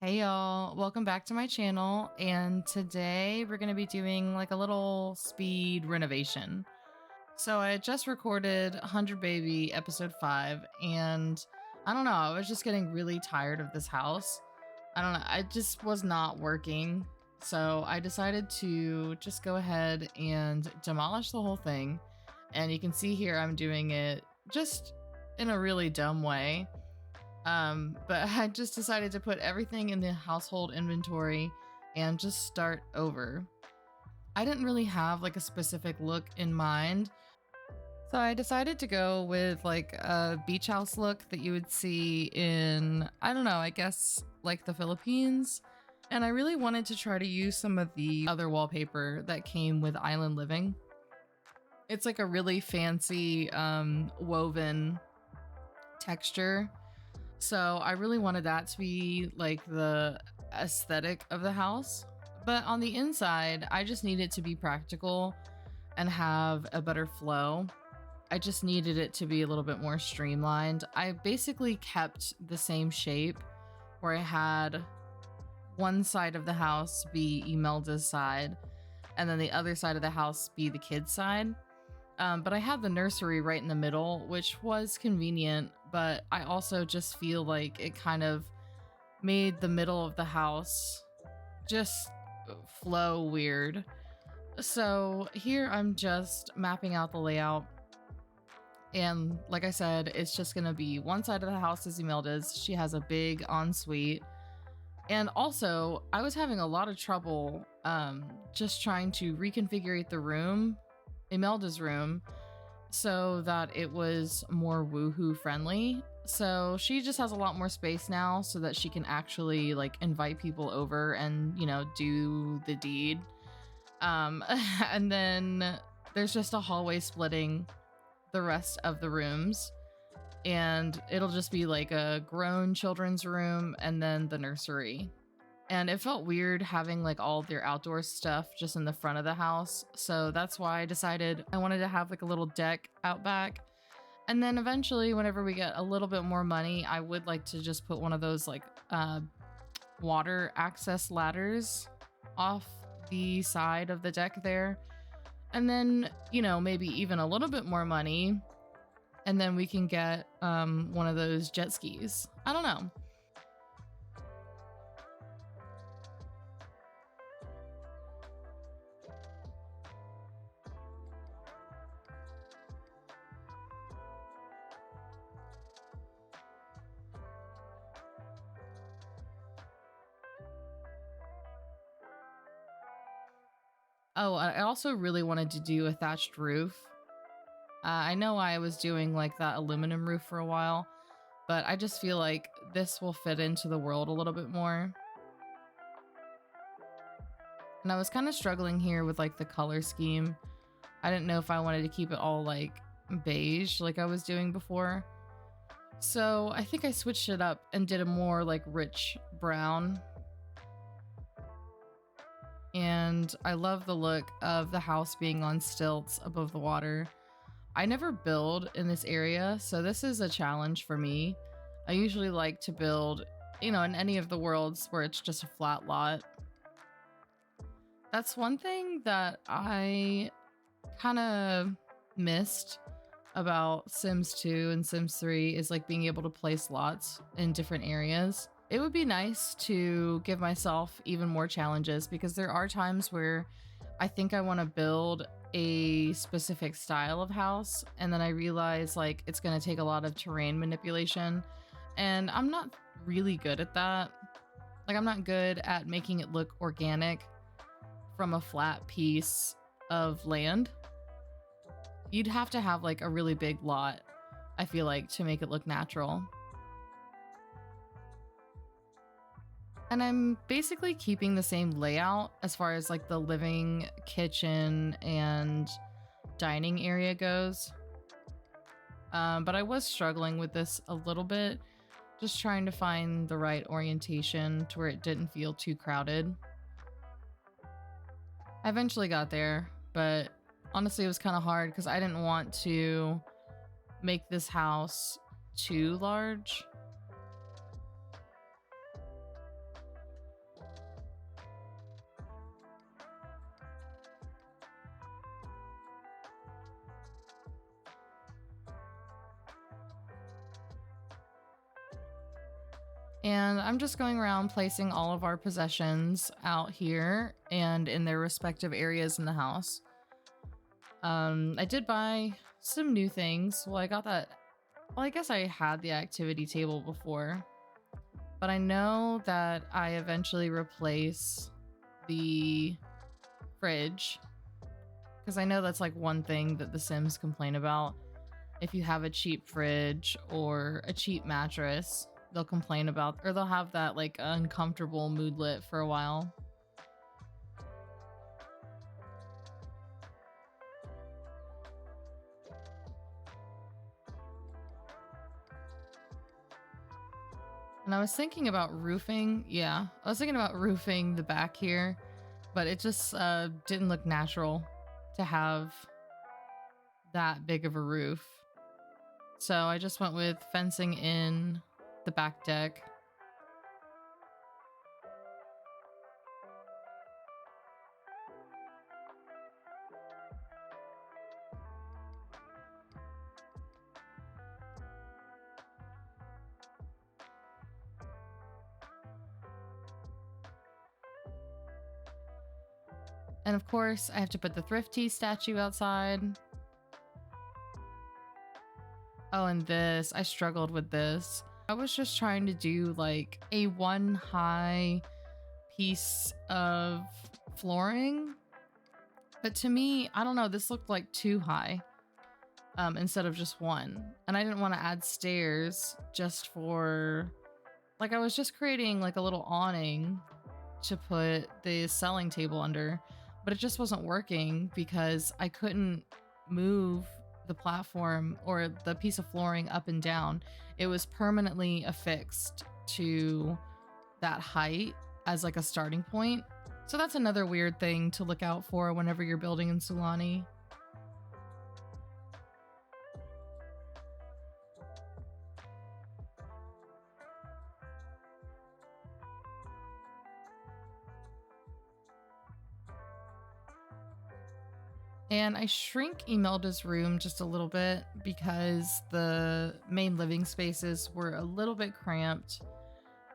Hey y'all, welcome back to my channel. And today we're going to be doing like a little speed renovation. So I just recorded 100 Baby episode 5, and I don't know, I was just getting really tired of this house. I don't know, I just was not working. So I decided to just go ahead and demolish the whole thing. And you can see here I'm doing it just in a really dumb way. But I just decided to put everything in the household inventory and just start over. I didn't really have like a specific look in mind. So I decided to go with like a beach house look that you would see in, I don't know, I guess like the Philippines. And I really wanted to try to use some of the other wallpaper that came with Island Living. It's like a really fancy woven texture. So I really wanted that to be like the aesthetic of the house. But on the inside, I just needed to be practical and have a better flow. I just needed it to be a little bit more streamlined. I basically kept the same shape where I had one side of the house be Imelda's side and then the other side of the house be the kids' side. But I had the nursery right in the middle, which was convenient, but I also just feel like it kind of made the middle of the house just flow weird. So here I'm just mapping out the layout. And like I said, it's just going to be one side of the house is Imelda's. She has a big ensuite. And also, I was having a lot of trouble just trying to reconfigure the room, Imelda's room, so that it was more woohoo friendly. So she just has a lot more space now so that she can actually like invite people over and, you know, do the deed. And then there's just a hallway splitting the rest of the rooms, and it'll just be like a grown children's room and then the nursery. And it felt weird having like all their outdoor stuff just in the front of the house. So that's why I decided I wanted to have like a little deck out back. And then eventually, whenever we get a little bit more money, I would like to just put one of those like water access ladders off the side of the deck there. And then, you know, maybe even a little bit more money, and then we can get one of those jet skis. I don't know. Oh, I also really wanted to do a thatched roof. I know I was doing like that aluminum roof for a while, but I just feel like this will fit into the world a little bit more. And I was kind of struggling here with like the color scheme. I didn't know if I wanted to keep it all like beige like I was doing before. So I think I switched it up and did a more like rich brown. And I love the look of the house being on stilts above the water. I never build in this area, so this is a challenge for me. I usually like to build, you know, in any of the worlds where it's just a flat lot. That's one thing that I kind of missed about Sims 2 and Sims 3 is like being able to place lots in different areas. It would be nice to give myself even more challenges because there are times where I think I want to build a specific style of house, and then I realize like it's going to take a lot of terrain manipulation, and I'm not really good at that. Like I'm not good at making it look organic from a flat piece of land. You'd have to have like a really big lot, I feel like, to make it look natural. And I'm basically keeping the same layout as far as like the living, kitchen, and dining area goes. But I was struggling with this a little bit, just trying to find the right orientation to where it didn't feel too crowded. I eventually got there, but honestly, it was kind of hard because I didn't want to make this house too large. And I'm just going around placing all of our possessions out here and in their respective areas in the house. I did buy some new things. Well, I got that. Well, I guess I had the activity table before, but I know that I eventually replace the fridge because I know that's like one thing that the Sims complain about. If you have a cheap fridge or a cheap mattress, they'll complain about, or they'll have that like uncomfortable moodlet for a while. And I was thinking about roofing. Yeah, I was thinking about roofing the back here, but it just didn't look natural to have that big of a roof. So I just went with fencing in the back deck. And of course, I have to put the Thrifty statue outside. Oh, and this, I struggled with this. I was just trying to do like a one high piece of flooring. But to me, I don't know, this looked like too high instead of just one. And I didn't want to add stairs just for, like I was just creating like a little awning to put the selling table under, but it just wasn't working because I couldn't move the platform or the piece of flooring up and down. It was permanently affixed to that height as like a starting point. So that's another weird thing to look out for whenever you're building in Sulani. And I shrink Imelda's room just a little bit because the main living spaces were a little bit cramped,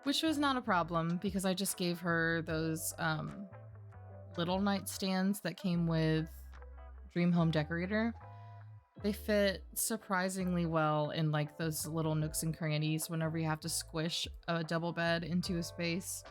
which was not a problem because I just gave her those little nightstands that came with Dream Home Decorator. They fit surprisingly well in like those little nooks and crannies whenever you have to squish a double bed into a space.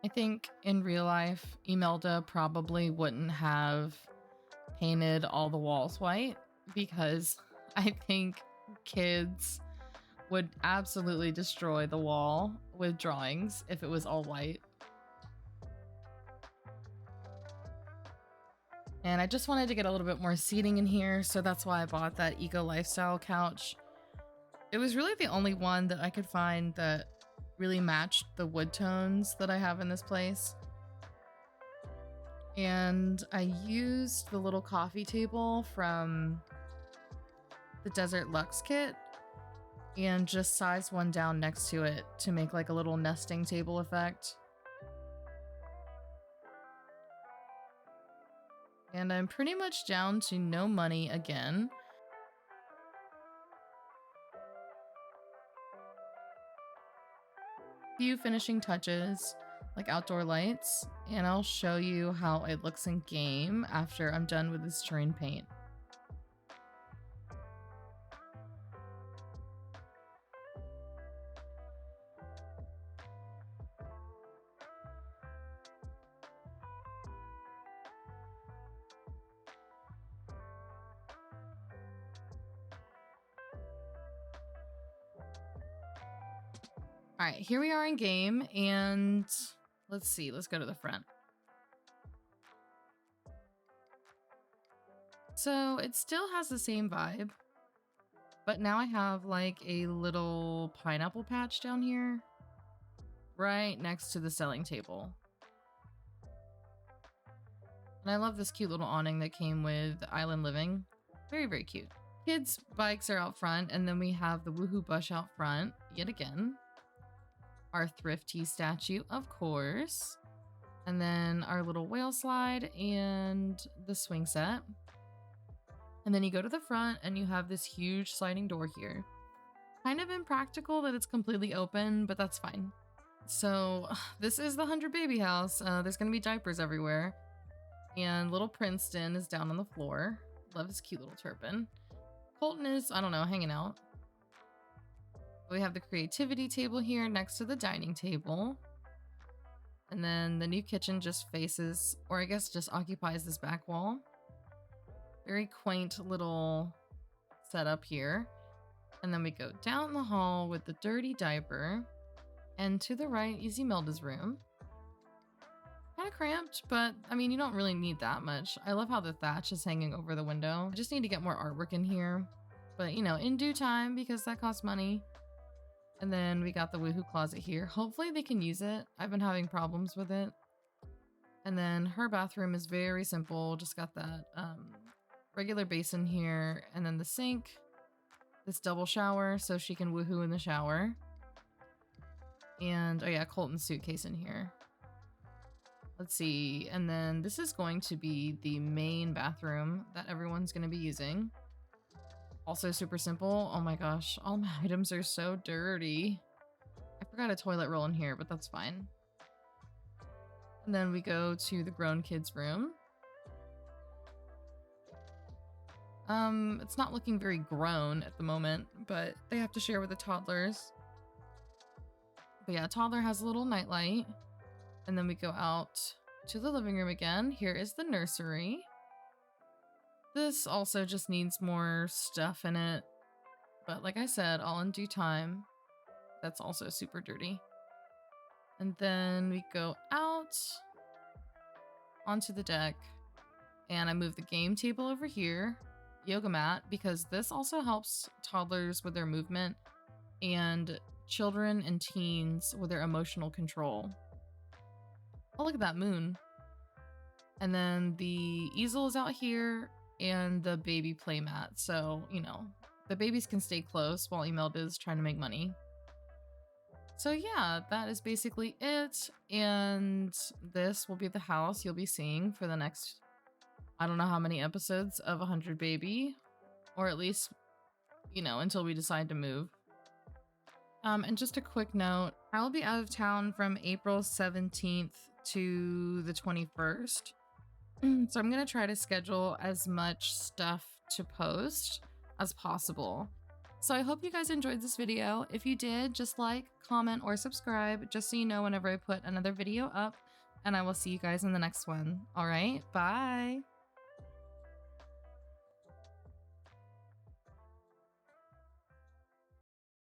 I think in real life, Imelda probably wouldn't have painted all the walls white because I think kids would absolutely destroy the wall with drawings if it was all white. And I just wanted to get a little bit more seating in here, so that's why I bought that eco lifestyle couch. It was really the only one that I could find that really matched the wood tones that I have in this place. And I used the little coffee table from the Desert Luxe kit and just sized one down next to it to make like a little nesting table effect. And I'm pretty much down to no money again. Few finishing touches, like outdoor lights, and I'll show you how it looks in game after I'm done with this terrain paint. All right, here we are in game, and let's see, let's go to the front. So it still has the same vibe, but now I have like a little pineapple patch down here, right next to the selling table. And I love this cute little awning that came with Island Living. Very, very cute. Kids' bikes are out front, and then we have the Woohoo Bush out front, yet again. Our Thrifty statue, of course. And then our little whale slide and the swing set. And then you go to the front and you have this huge sliding door here. Kind of impractical that it's completely open, but that's fine. So this is the 100 baby house. There's going to be diapers everywhere. And little Princeton is down on the floor. Love his cute little turban. Colton is, I don't know, hanging out. We have the creativity table here next to the dining table. And then the new kitchen just faces, or I guess just occupies this back wall. Very quaint little setup here. And then we go down the hall with the dirty diaper. And to the right is Imelda's room. Kind of cramped, but I mean, you don't really need that much. I love how the thatch is hanging over the window. I just need to get more artwork in here. But, you know, in due time, because that costs money. And then we got the Woohoo closet here. Hopefully they can use it. I've been having problems with it. And then her bathroom is very simple. Just got that regular basin here. And then the sink. This double shower so she can woohoo in the shower. And, oh yeah, Colton's suitcase in here. Let's see. And then this is going to be the main bathroom that everyone's going to be using. Also super simple. Oh my gosh, all my items are so dirty. I forgot a toilet roll in here, but that's fine. And then we go to the grown kids room. It's not looking very grown at the moment, but they have to share with the toddlers. But yeah, toddler has a little nightlight. And then we go out to the living room again. Here is the nursery. This also just needs more stuff in it. But like I said, all in due time. That's also super dirty. And then we go out onto the deck. And I move the game table over here. Yoga mat, because this also helps toddlers with their movement and children and teens with their emotional control. Oh, look at that moon. And then the easel is out here and the baby play mat. So, you know, the babies can stay close while Imelda is trying to make money. So yeah, that is basically it. And this will be the house you'll be seeing for the next, I don't know how many episodes of 100 Baby, or at least, you know, until we decide to move. And just a quick note, I'll be out of town from April 17th to the 21st. So I'm going to try to schedule as much stuff to post as possible. So I hope you guys enjoyed this video. If you did, just like, comment, or subscribe, just so you know whenever I put another video up. And I will see you guys in the next one. All right, bye.